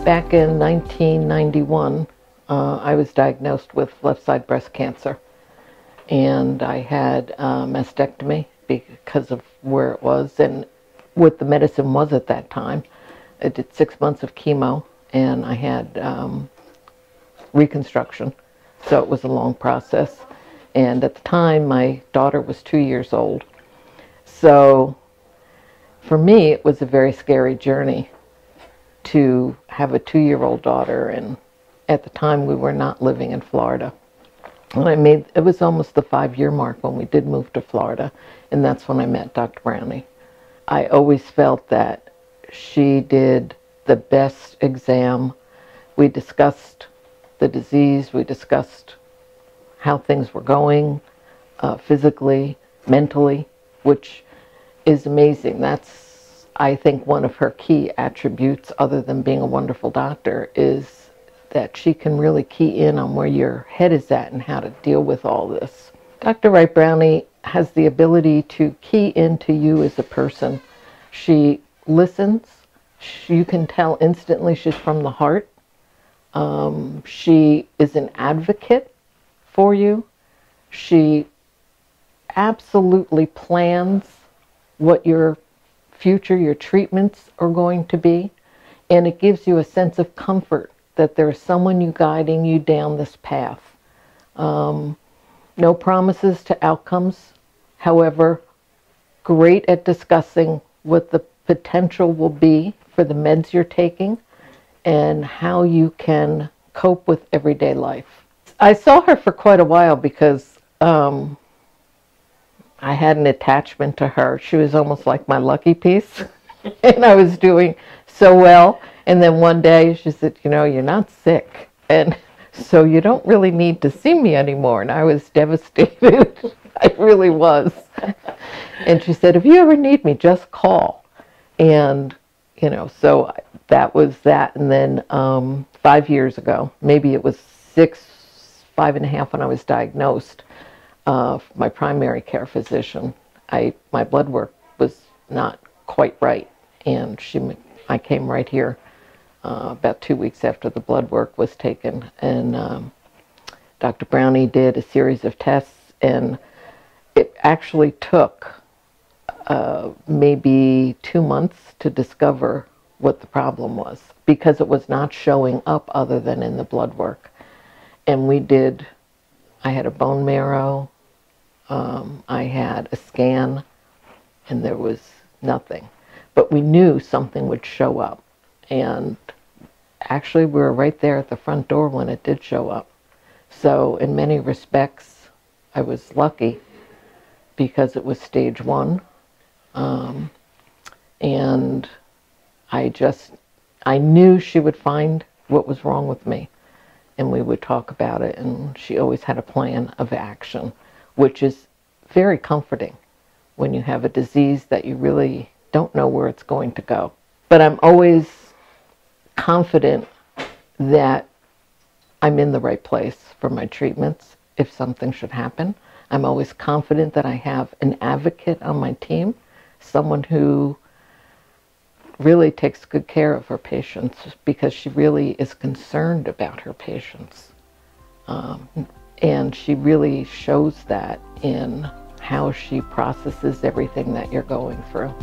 Back in 1991, I was diagnosed with left side breast cancer, and I had a mastectomy because of where it was and what the medicine was at that time. I did 6 months of chemo, and I had reconstruction, so it was a long process. And at the time, my daughter was 2 years old. So for me, it was a very scary journey to have a 2-year-old daughter, and at the time we were not living in Florida. And it was almost the 5-year mark when we did move to Florida, and that's when I met Dr. Browne. I always felt that she did the best exam. We discussed the disease, we discussed how things were going, physically, mentally, which is amazing. That's, I think, one of her key attributes, other than being a wonderful doctor, is that she can really key in on where your head is at and how to deal with all this. Dr. Wright-Browne has the ability to key into you as a person. She listens. You can tell instantly she's from the heart. She is an advocate for you. She absolutely plans what your future, your treatments are going to be, and it gives you a sense of comfort that there's someone guiding you down this path. No promises to outcomes, however, great at discussing what the potential will be for the meds you're taking and how you can cope with everyday life. I saw her for quite a while because I had an attachment to her. She was almost like my lucky piece, and I was doing so well. And then one day she said, you know, you're not sick, and so you don't really need to see me anymore. And I was devastated. I really was. And she said, if you ever need me, just call. And, you know, so that was that. And then 5 years ago, maybe it was 5.5 when I was diagnosed, my primary care physician, my blood work was not quite right. And I came right here about 2 weeks after the blood work was taken. And Dr. Browne did a series of tests, and it actually took maybe 2 months to discover what the problem was, because it was not showing up other than in the blood work. And I had a bone marrow, I had a scan, and there was nothing. But we knew something would show up. And actually we were right there at the front door when it did show up. So in many respects, I was lucky because it was stage 1. And I knew she would find what was wrong with me, and we would talk about it, and she always had a plan of action, which is very comforting when you have a disease that you really don't know where it's going to go. But I'm always confident that I'm in the right place for my treatments if something should happen. I'm always confident that I have an advocate on my team, someone who really takes good care of her patients, because she really is concerned about her patients. And she really shows that in how she processes everything that you're going through.